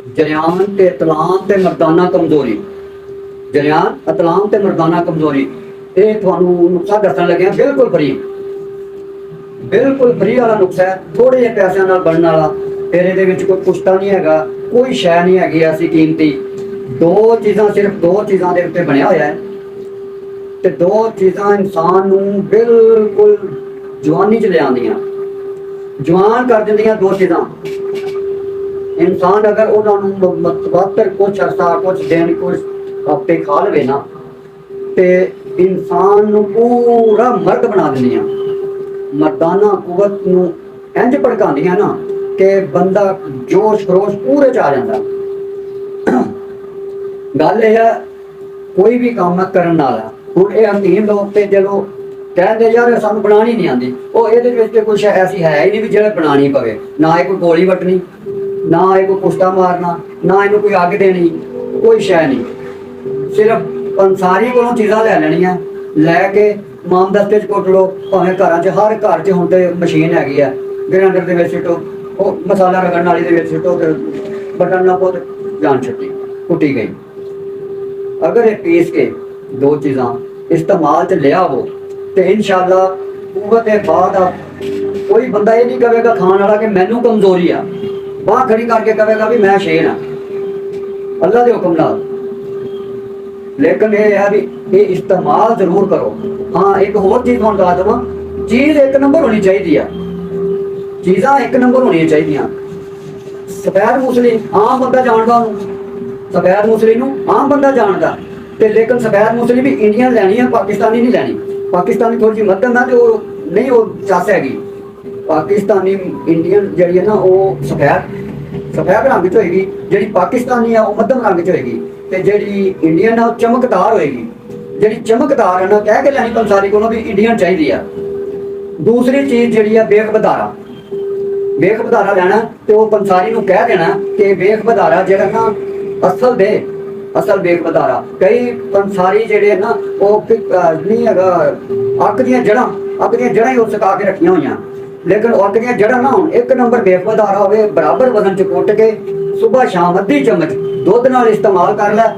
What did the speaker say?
ਜਰਿਆਨ ਤੇ ਇਤਲਾਮ ਤੇ ਮਰਦਾਨਾ ਕਮਜ਼ੋਰੀ। ਜਰਿਆਨ, ਇਤਲਾਮ ਤੇ ਮਰਦਾਨਾ ਕਮਜ਼ੋਰੀ, ਇਹ ਤੁਹਾਨੂੰ ਨੁਕਸਾ ਦੱਸਣ ਲੱਗਿਆ। ਬਿਲਕੁਲ ਫਰੀ ਵਾਲਾ ਨੁਕਸਾ ਹੈ, ਥੋੜੇ ਜਿਹੇ ਪੈਸਿਆਂ ਨਾਲ ਬਣਨ ਵਾਲਾ। ਫਿਰ ਇਹਦੇ ਵਿੱਚ ਕੋਈ ਪੁਸ਼ਤਾ ਨਹੀਂ ਹੈਗਾ, ਕੋਈ ਸ਼ੈ ਨਹੀਂ ਹੈਗੀ ਐਸੀ ਕੀਮਤੀ। ਦੋ ਚੀਜ਼ਾਂ, ਸਿਰਫ ਦੋ ਚੀਜ਼ਾਂ ਦੇ ਉੱਤੇ ਬਣਿਆ ਹੋਇਆ ਹੈ, ਤੇ ਦੋ ਚੀਜ਼ਾਂ ਇਨਸਾਨ ਨੂੰ ਬਿਲਕੁਲ ਜਵਾਨੀ 'ਚ ਲਿਆਉਂਦੀਆਂ, ਜਵਾਨ ਕਰ ਦਿੰਦੀਆਂ। ਦੋ ਚੀਜ਼ਾਂ ਇਨਸਾਨ ਅਗਰ ਉਹਨਾਂ ਨੂੰ ਮਤਬਰ ਕੁਛ ਅਰਸਾ, ਕੁਛ ਦਿਨ, ਕੁਛ ਹਫ਼ਤੇ ਖਾ ਲਵੇ ਨਾ, ਤੇ ਇਨਸਾਨ ਨੂੰ ਪੂਰਾ ਮਰਦ ਬਣਾ ਦਿੰਦੀਆਂ। ਮਰਦਾਨਾ ਕੁਵਤ ਨੂੰ ਇੰਝ ਭੜਕਾਉਂਦੀਆਂ ਨਾ ਕਿ ਬੰਦਾ ਜੋਸ਼ ਖਰੋਸ਼ ਪੂਰੇ 'ਚ ਆ ਜਾਂਦਾ। ਗੱਲ ਇਹ ਹੈ, ਕੋਈ ਵੀ ਕੰਮ ਕਰਨ ਵਾਲਾ, ਹੁਣ ਇਹ ਹਕੀਮ ਲੋਕ ਤੇ ਜਦੋਂ ਕਹਿੰਦੇ ਯਾਰ ਸਾਨੂੰ ਬਣਾਉਣੀ ਨਹੀਂ ਆਉਂਦੀ, ਉਹ ਇਹਦੇ ਵਿੱਚ ਤੇ ਕੁਛ ਐਸੀ ਹੈ ਹੀ ਨਹੀਂ ਵੀ ਜਿਹੜਾ ਬਣਾਉਣੀ ਪਵੇ। ਨਾ ਇਹ ਕੋਈ ਗੋਲੀ ਵੱਟਣੀ, ਨਾ ਇਹ ਕੋਈ ਪੁਸ਼ਤਾ ਮਾਰਨਾ, ਨਾ ਇਹਨੂੰ ਕੋਈ ਅੱਗ ਦੇਣੀ, ਕੋਈ ਸ਼ੈ ਨਹੀਂ। ਸਿਰਫ ਪੰਸਾਰੀ ਕੋਲੋਂ ਚੀਜ਼ਾਂ ਲੈ ਲੈਣੀਆਂ, ਲੈ ਕੇ ਮਾਮਦਸਤੇ 'ਚ ਕੁੱਟ ਲਓ। ਭਾਵੇਂ ਘਰਾਂ 'ਚ, ਹਰ ਘਰ 'ਚ ਹੁਣ ਤੇ ਮਸ਼ੀਨ ਹੈਗੀ ਆ, ਗ੍ਰੈਂਡਰ ਦੇ ਵਿੱਚ ਸਿੱਟੋ, ਉਹ ਮਸਾਲਾ ਰਗੜਨ ਵਾਲੀ ਦੇ ਵਿੱਚ ਸਿੱਟੋ, ਤੇ ਬਟਨ ਨਾਲ ਪੁੱਤ ਜਾਨ ਛੱਡੀ, ਕੁੱਟੀ ਗਈ। ਅਗਰ ਇਹ ਪੀਸ ਕੇ ਦੋ ਚੀਜ਼ਾਂ ਇਸਤੇਮਾਲ 'ਚ ਲਿਆਵੋ ਤੇ ਇਨਸ਼ਾਅੱਲਾ ਕੁਵਤ ਦੇ ਬਾਅਦ ਕੋਈ ਬੰਦਾ ਇਹ ਨਹੀਂ ਕਹੇਗਾ ਖਾਣ ਵਾਲਾ ਕਿ ਮੈਨੂੰ ਕਮਜ਼ੋਰੀ ਆ, ਬਾਂਹ ਖੜੀ ਕਰਕੇ ਕਹੇਗਾ ਵੀ ਮੈਂ ਸ਼ੇਰ ਹਾਂ ਅੱਲਾ ਦੇ ਹੁਕਮ ਨਾਲ। ਲੇਕਿਨ ਇਹ ਹੈ ਵੀ ਇਹ ਇਸਤੇਮਾਲ ਜ਼ਰੂਰ ਕਰੋ। ਹਾਂ, ਇੱਕ ਹੋਰ ਚੀਜ਼ ਤੁਹਾਨੂੰ ਦੱਸ ਦੇਵਾਂ, ਚੀਜ਼ ਇੱਕ ਨੰਬਰ ਹੋਣੀ ਚਾਹੀਦੀ ਆ, ਚੀਜ਼ਾਂ ਇੱਕ ਨੰਬਰ ਹੋਣੀਆਂ ਚਾਹੀਦੀਆਂ। ਸਫੈਦ ਮੂਸਲੀ ਆਮ ਬੰਦਾ ਜਾਣਦਾ ਉਹਨੂੰ, ਸਫੈਦ ਮੂਸਲੀ ਨੂੰ ਆਮ ਬੰਦਾ ਜਾਣਦਾ, ਤੇ ਲੇਕਿਨ ਸਫੈਦ ਮੂਸਲੀ ਵੀ ਇੰਡੀਅਨ ਲੈਣੀ ਹੈ, ਪਾਕਿਸਤਾਨੀ ਨਹੀਂ ਲੈਣੀ। ਪਾਕਿਸਤਾਨੀ ਥੋੜੀ ਜਿਹੀ ਮੱਧਮ ਹੈ ਤੇ ਉਹ ਨਹੀਂ, ਉਹ ਚੱਸ ਹੈਗੀ। ਪਾਕਿਸਤਾਨੀ ਇੰਡੀਅਨ ਜਿਹੜੀ ਹੈ ਨਾ ਉਹ ਸਫੈਦ ਰੰਗ 'ਚ ਹੋਏਗੀ, ਜਿਹੜੀ ਪਾਕਿਸਤਾਨੀ ਆ ਉਹ ਮੱਧਮ ਰੰਗ 'ਚ ਹੋਏਗੀ, ਤੇ ਜਿਹੜੀ ਇੰਡੀਅਨ ਆ ਉਹ ਚਮਕਦਾਰ ਹੋਏਗੀ। ਜਿਹੜੀ ਚਮਕਦਾਰ ਹੈ ਨਾ ਕਹਿ ਕੇ ਲੈਣੀ ਪੰਸਾਰੀ ਕੋਲੋਂ ਵੀ ਇੰਡੀਅਨ ਚਾਹੀਦੀ ਆ। ਦੂਸਰੀ ਚੀਜ਼ ਜਿਹੜੀ ਆ ਵੇਖ ਵਧਾਰਾ, ਵੇਖ ਵਧਾਰਾ ਲੈਣਾ ਤੇ ਉਹ ਪੰਸਾਰੀ ਨੂੰ ਕਹਿ ਦੇਣਾ ਕਿ ਵੇਖ ਵਧਾਰਾ ਜਿਹੜਾ ਨਾ ਅਸਲ ਵੇਖ ਵਧਾਰਾ। ਕਈ ਪੰਸਾਰੀ ਜਿਹੜੇ ਨਾ ਉਹ ਨਹੀਂ ਹੈਗਾ, ਅੱਕ ਦੀਆਂ ਜੜ੍ਹਾਂ ਹੀ ਉਹ ਸੁਕਾ ਕੇ ਰੱਖੀਆਂ ਹੋਈਆਂ, ਲੇਕਿਨ ਉਹ ਅੱਕ ਦੀਆਂ ਜੜ੍ਹਾਂ ਨਾ ਹੋਣ, ਇੱਕ ਨੰਬਰ ਵੇਖ ਵਧਾਰਾ ਹੋਵੇ, ਬਰਾਬਰ ਵਜ਼ਨ 'ਚ ਕੁੱਟ ਕੇ ਸੁਬਾਹ ਸ਼ਾਮ ਅੱਧੀ ਚਮਚ ਦੁੱਧ ਨਾਲ ਇਸਤੇਮਾਲ ਕਰ ਲੈ।